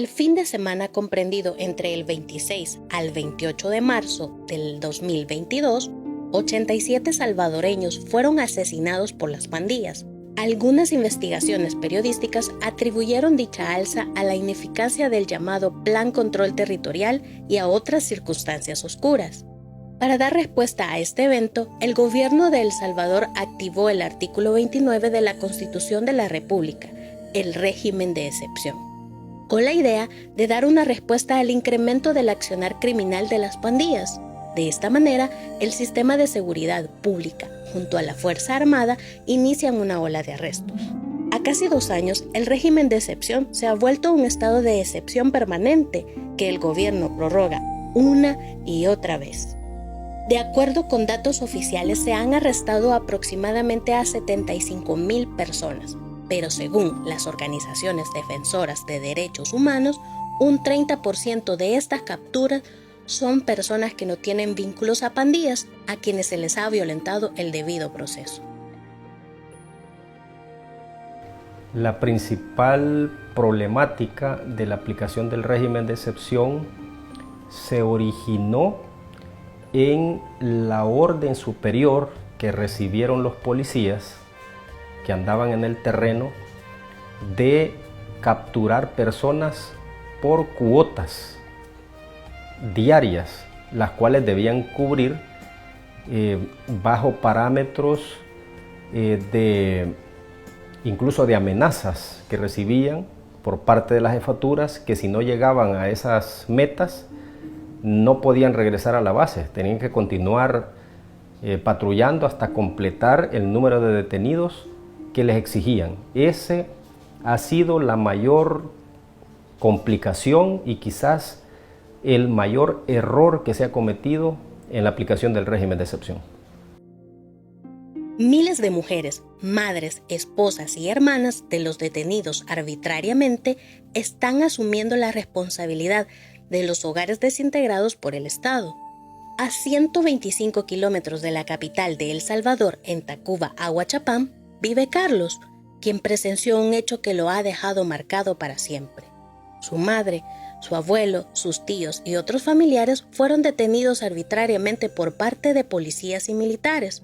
El fin de semana comprendido entre el 26 al 28 de marzo del 2022, 87 salvadoreños fueron asesinados por las pandillas. Algunas investigaciones periodísticas atribuyeron dicha alza a la ineficacia del llamado Plan Control Territorial y a otras circunstancias oscuras. Para dar respuesta a este evento, el gobierno de El Salvador activó el artículo 29 de la Constitución de la República, el régimen de excepción, con la idea de dar una respuesta al incremento del accionar criminal de las pandillas. De esta manera, el sistema de seguridad pública, junto a la Fuerza Armada, inician una ola de arrestos. A casi 2 años, el régimen de excepción se ha vuelto un estado de excepción permanente que el gobierno prorroga una y otra vez. De acuerdo con datos oficiales, se han arrestado aproximadamente a 75,000 personas, pero según las organizaciones defensoras de derechos humanos, un 30% de estas capturas son personas que no tienen vínculos a pandillas, a quienes se les ha violentado el debido proceso. La principal problemática de la aplicación del régimen de excepción se originó en la orden superior que recibieron los policías que andaban en el terreno de capturar personas por cuotas diarias, las cuales debían cubrir bajo parámetros incluso de amenazas que recibían por parte de las jefaturas, que si no llegaban a esas metas no podían regresar a la base, tenían que continuar patrullando hasta completar el número de detenidos que les exigían. Ese ha sido la mayor complicación y quizás el mayor error que se ha cometido en la aplicación del régimen de excepción. Miles de mujeres, madres, esposas y hermanas de los detenidos arbitrariamente están asumiendo la responsabilidad de los hogares desintegrados por el Estado. A 125 kilómetros de la capital de El Salvador, en Tacuba, Aguachapán, vive Carlos, quien presenció un hecho que lo ha dejado marcado para siempre. Su madre, su abuelo, sus tíos y otros familiares fueron detenidos arbitrariamente por parte de policías y militares.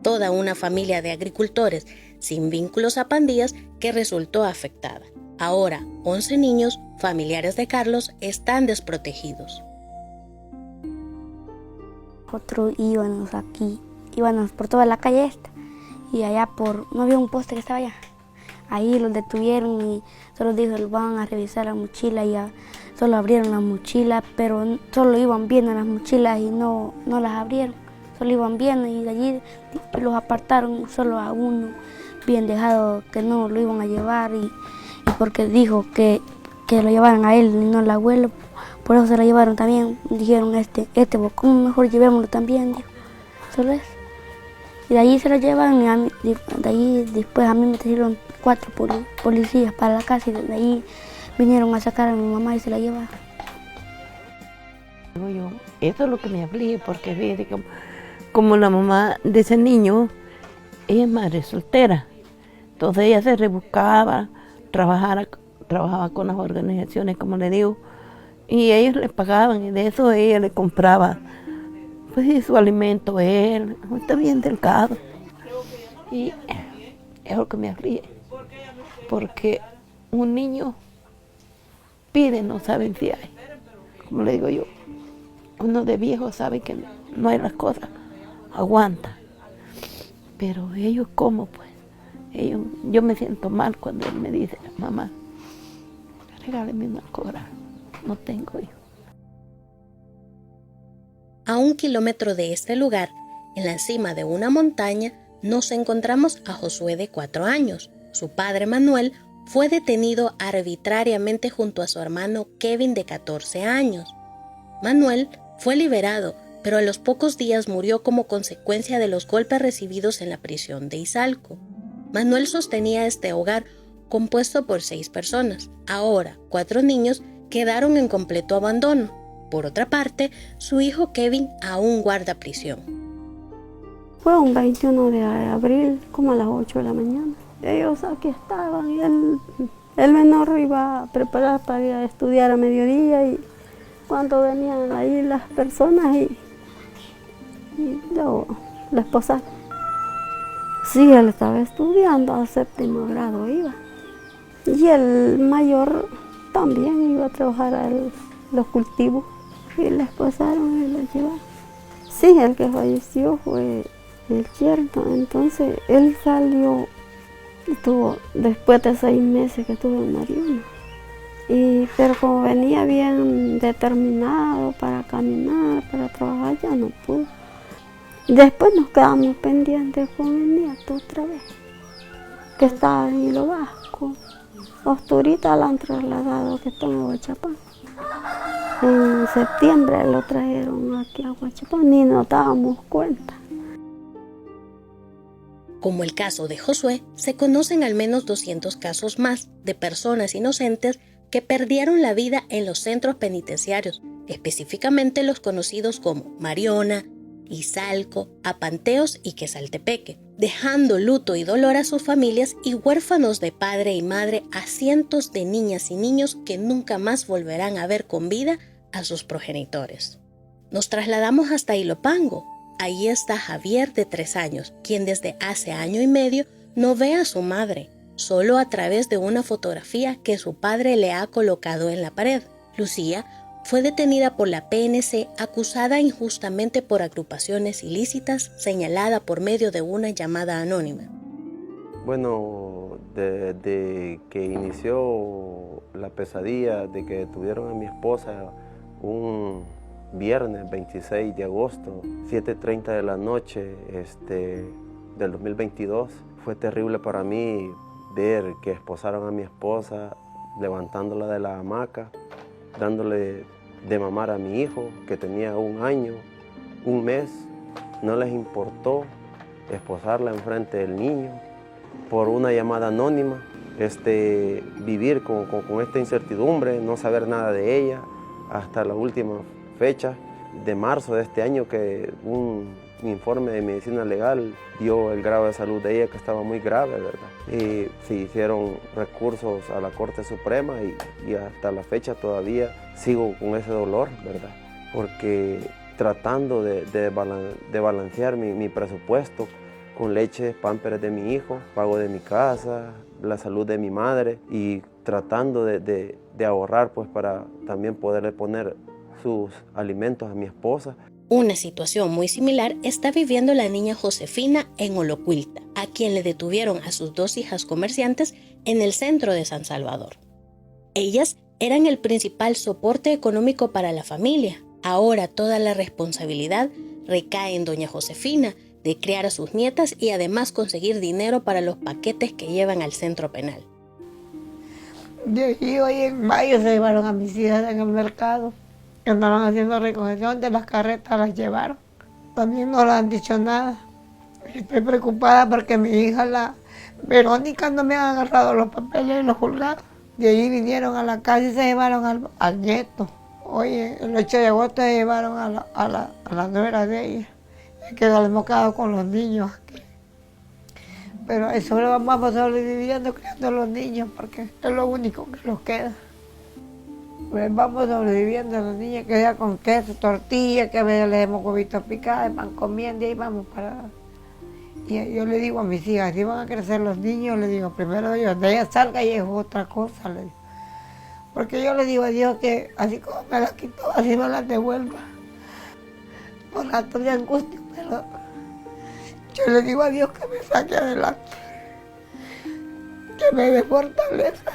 Toda una familia de agricultores sin vínculos a pandillas que resultó afectada. Ahora, 11 niños, familiares de Carlos, están desprotegidos. Nosotros íbamos por toda la calle esta, y allá no había un poste que estaba allá. Ahí los detuvieron y solo dijo, van a revisar la mochila, y ya solo abrieron la mochila, pero solo iban viendo las mochilas y no las abrieron. Solo iban viendo y de allí los apartaron solo a uno, bien dejado que no lo iban a llevar y porque dijo que lo llevaran a él y no al abuelo, por eso se lo llevaron también. Dijeron, ¿cómo mejor llevémoslo también? Dijo, solo eso. Y de allí se lo llevaron y de allí después a mí me trajeron 4 policías para la casa y de allí vinieron a sacar a mi mamá y se la llevaron. Eso es lo que me aflige porque fíjate como la mamá de ese niño, ella es madre soltera, entonces ella se rebuscaba, trabajaba con las organizaciones, como le digo, y ellos le pagaban y de eso ella le compraba pues su alimento. Él está bien delgado y es lo que me aflige, porque un niño pide, no saben si hay, como le digo yo, uno de viejo sabe que no hay las cosas, aguanta, pero ellos ¿cómo pues? Yo me siento mal cuando él me dice, mamá, regáleme una cobra, no tengo hijo. A 1 kilómetro de este lugar, en la cima de una montaña, nos encontramos a Josué de 4 años. Su padre Manuel fue detenido arbitrariamente junto a su hermano Kevin de 14 años. Manuel fue liberado, pero a los pocos días murió como consecuencia de los golpes recibidos en la prisión de Izalco. Manuel sostenía este hogar compuesto por 6 personas. Ahora, 4 niños quedaron en completo abandono. Por otra parte, su hijo Kevin aún guarda prisión. Fue un 21 de abril, como a las 8 de la mañana. Ellos aquí estaban y él El menor iba a preparar para ir a estudiar a mediodía y cuando venían ahí las personas y luego la esposa. Sí, él estaba estudiando, a 7º grado iba. Y el mayor también iba a trabajar a los cultivos y la esposaron y lo llevaron. Sí, el que falleció fue el yerno, entonces él salió, estuvo después de 6 meses que estuvo en Mariona. Pero como venía bien determinado para caminar, para trabajar, ya no pudo. Después nos quedamos pendientes con el nieto otra vez, que estaba en Hilo Vasco. Ahorita la han trasladado, que está en Aguachapán. En septiembre lo trajeron aquí a Aguachapán, ni nos dábamos cuenta. Como el caso de Josué, se conocen al menos 200 casos más de personas inocentes que perdieron la vida en los centros penitenciarios, específicamente los conocidos como Mariona, Izalco, Apanteos y Quesaltepeque, dejando luto y dolor a sus familias y huérfanos de padre y madre a cientos de niñas y niños que nunca más volverán a ver con vida a sus progenitores. Nos trasladamos hasta Ilopango. Ahí está Javier, de 3 años, quien desde hace 1 año y medio no ve a su madre, solo a través de una fotografía que su padre le ha colocado en la pared. Lucía fue detenida por la PNC, acusada injustamente por agrupaciones ilícitas, señalada por medio de una llamada anónima. Bueno, desde que inició la pesadilla de que detuvieron a mi esposa un viernes 26 de agosto, 7:30 de la noche del 2022, fue terrible para mí ver que esposaron a mi esposa, levantándola de la hamaca, dándole de mamar a mi hijo, que tenía 1 año, 1 mes. No les importó esposarla enfrente del niño por una llamada anónima, vivir con esta incertidumbre, no saber nada de ella, hasta la última fecha de marzo de este año, que un informe de medicina legal dio el grado de salud de ella, que estaba muy grave, ¿verdad? Y se hicieron recursos a la Corte Suprema y hasta la fecha todavía sigo con ese dolor, ¿verdad? Porque tratando de balancear mi presupuesto con leche, pámperes de mi hijo, pago de mi casa, la salud de mi madre, y tratando de ahorrar pues para también poderle poner sus alimentos a mi esposa. Una situación muy similar está viviendo la niña Josefina en Olocuilta, a quien le detuvieron a sus 2 hijas comerciantes en el centro de San Salvador. Ellas eran el principal soporte económico para la familia. Ahora toda la responsabilidad recae en doña Josefina de criar a sus nietas y además conseguir dinero para los paquetes que llevan al centro penal. De aquí hoy en mayo se llevaron a mis hijas en el mercado. Andaban haciendo recolección de las carretas, las llevaron. También no le han dicho nada. Estoy preocupada porque mi hija, la Verónica, no me ha agarrado los papeles en los juzgados. De ahí vinieron a la casa y se llevaron al nieto. Hoy, el 8 de agosto, se llevaron a la nuera de ella. Que nos hemos quedado con los niños aquí. Pero eso lo vamos sobreviviendo criando a los niños porque es lo único que nos queda. Pues vamos sobreviviendo a los niños, que sea con queso, tortilla, que a veces les demos huevitos picados, van comiendo y ahí vamos para... Y yo le digo a mis hijas, si van a crecer los niños, le digo, primero Dios, de ella salga y es otra cosa, le digo. Porque yo le digo a Dios que así como me las quitó, así me las devuelva. Por rato de angustia, pero yo le digo a Dios que me saque adelante, que me dé fortaleza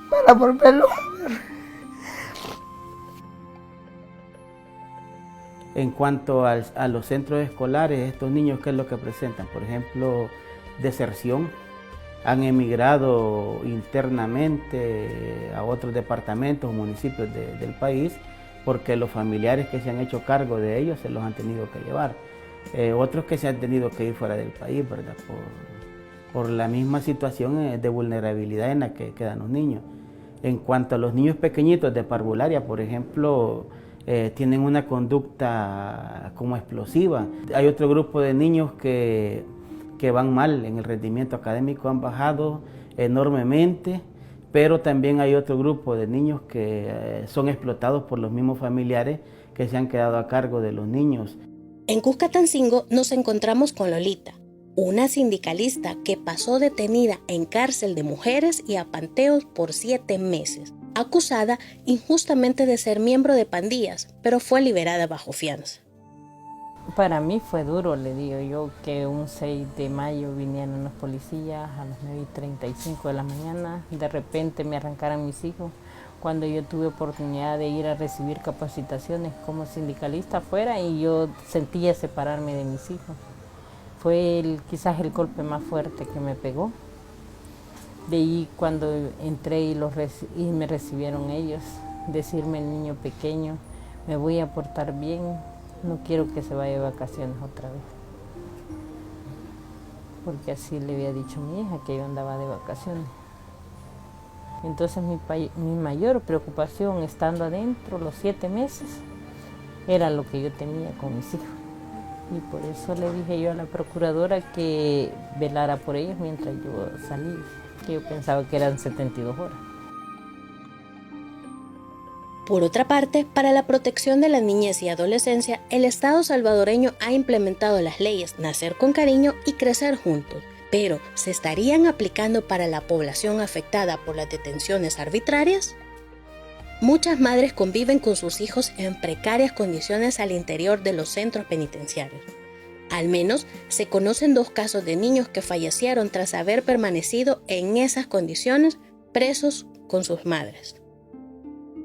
para volverlo a ver. En cuanto a los centros escolares, estos niños, ¿qué es lo que presentan? Por ejemplo, deserción. Han emigrado internamente a otros departamentos o municipios del país porque los familiares que se han hecho cargo de ellos se los han tenido que llevar. Otros que se han tenido que ir fuera del país, ¿verdad? Por la misma situación de vulnerabilidad en la que quedan los niños. En cuanto a los niños pequeñitos de parvularia, por ejemplo, tienen una conducta como explosiva. Hay otro grupo de niños que van mal en el rendimiento académico, han bajado enormemente pero también hay otro grupo de niños que son explotados por los mismos familiares que se han quedado a cargo de los niños. En Cuscatancingo nos encontramos con Lolita, una sindicalista que pasó detenida en cárcel de mujeres y a panteos por 7 meses, acusada injustamente de ser miembro de pandillas, pero fue liberada bajo fianza. Para mí fue duro, le digo yo, que un 6 de mayo vinieran los policías a las 9:35 de la mañana, de repente me arrancaran mis hijos, cuando yo tuve oportunidad de ir a recibir capacitaciones como sindicalista afuera y yo sentía separarme de mis hijos. Fue quizás el golpe más fuerte que me pegó. De ahí cuando entré y me recibieron ellos, decirme el niño pequeño, me voy a portar bien, no quiero que se vaya de vacaciones otra vez. Porque así le había dicho a mi hija que yo andaba de vacaciones. Entonces mi mayor preocupación estando adentro los 7 meses era lo que yo tenía con mis hijos. Y por eso le dije yo a la procuradora que velara por ellos mientras yo salí, que yo pensaba que eran 72 horas. Por otra parte, para la protección de la niñez y adolescencia, el Estado salvadoreño ha implementado las leyes Nacer con Cariño y Crecer Juntos, pero ¿se estarían aplicando para la población afectada por las detenciones arbitrarias? Muchas madres conviven con sus hijos en precarias condiciones al interior de los centros penitenciarios. Al menos se conocen 2 casos de niños que fallecieron tras haber permanecido en esas condiciones presos con sus madres.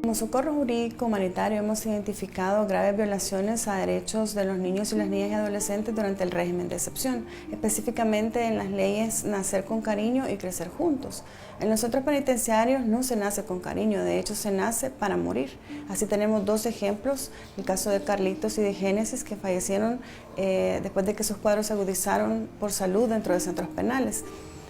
Como Socorro Jurídico Humanitario hemos identificado graves violaciones a derechos de los niños y las niñas y adolescentes durante el régimen de excepción, específicamente en las leyes Nacer con Cariño y Crecer Juntos. En los centros penitenciarios no se nace con cariño, de hecho se nace para morir. Así tenemos 2 ejemplos, el caso de Carlitos y de Génesis, que fallecieron después de que sus cuadros se agudizaron por salud dentro de centros penales.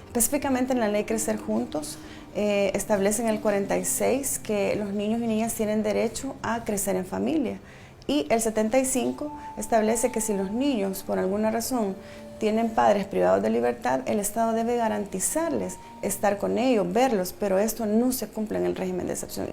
Específicamente en la ley Crecer Juntos, establece en el 46 que los niños y niñas tienen derecho a crecer en familia. Y el 75 establece que si los niños, por alguna razón, tienen padres privados de libertad, el Estado debe garantizarles estar con ellos, verlos, pero esto no se cumple en el régimen de excepción.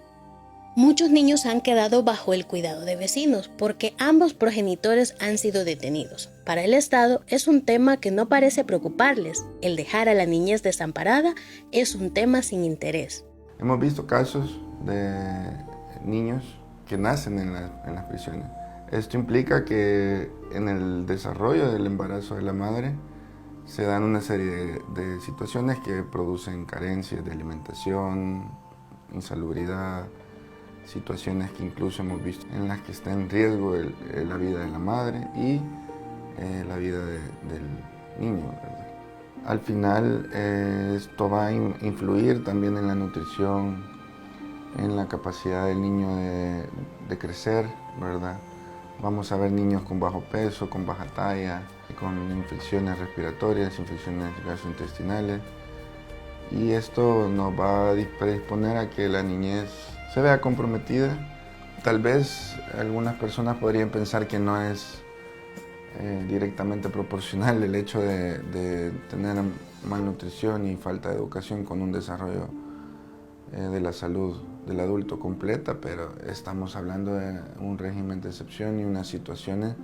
Muchos niños han quedado bajo el cuidado de vecinos porque ambos progenitores han sido detenidos. Para el Estado es un tema que no parece preocuparles. El dejar a la niñez desamparada es un tema sin interés. Hemos visto casos de niños que nacen en las prisiones. Esto implica que en el desarrollo del embarazo de la madre se dan una serie de situaciones que producen carencias de alimentación, insalubridad, situaciones que incluso hemos visto en las que está en riesgo la vida de la madre y la vida del niño, ¿verdad? Al final esto va a influir también en la nutrición, en la capacidad del niño de crecer, ¿verdad? Vamos a ver niños con bajo peso, con baja talla, con infecciones respiratorias, infecciones gastrointestinales, y esto nos va a predisponer a que la niñez se vea comprometida. Tal vez algunas personas podrían pensar que no es directamente proporcional el hecho de tener malnutrición y falta de educación con un desarrollo de la salud del adulto completa, pero estamos hablando de un régimen de excepción y unas situaciones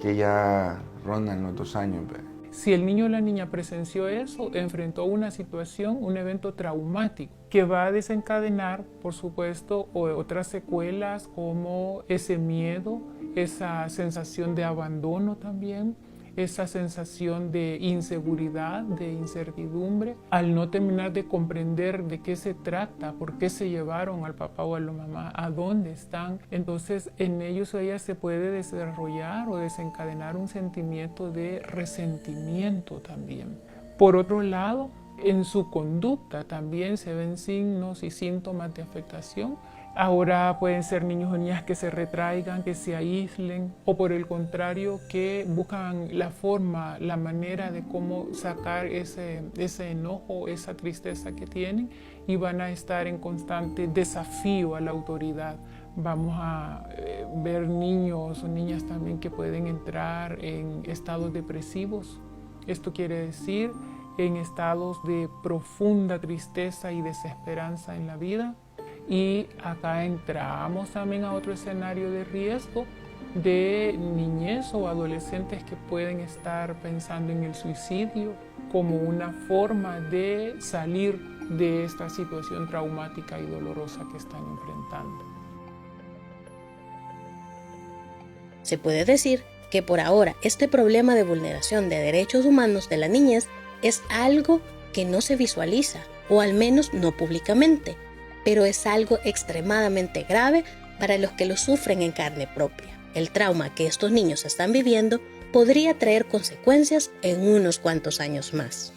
que ya rondan los 2 años. Si el niño o la niña presenció eso, enfrentó una situación, un evento traumático que va a desencadenar, por supuesto, otras secuelas como ese miedo, esa sensación de abandono también, esa sensación de inseguridad, de incertidumbre, al no terminar de comprender de qué se trata, por qué se llevaron al papá o a la mamá, a dónde están. Entonces en ellos o ellas se puede desarrollar o desencadenar un sentimiento de resentimiento también. Por otro lado, en su conducta también se ven signos y síntomas de afectación. Ahora pueden ser niños o niñas que se retraigan, que se aíslen, o por el contrario, que buscan la forma, la manera de cómo sacar ese enojo, esa tristeza que tienen, y van a estar en constante desafío a la autoridad. Vamos a ver niños o niñas también que pueden entrar en estados depresivos. Esto quiere decir en estados de profunda tristeza y desesperanza en la vida. Y acá entramos también a otro escenario de riesgo de niñez o adolescentes que pueden estar pensando en el suicidio como una forma de salir de esta situación traumática y dolorosa que están enfrentando. Se puede decir que por ahora este problema de vulneración de derechos humanos de la niñez es algo que no se visualiza, o al menos no públicamente, pero es algo extremadamente grave para los que lo sufren en carne propia. El trauma que estos niños están viviendo podría traer consecuencias en unos cuantos años más.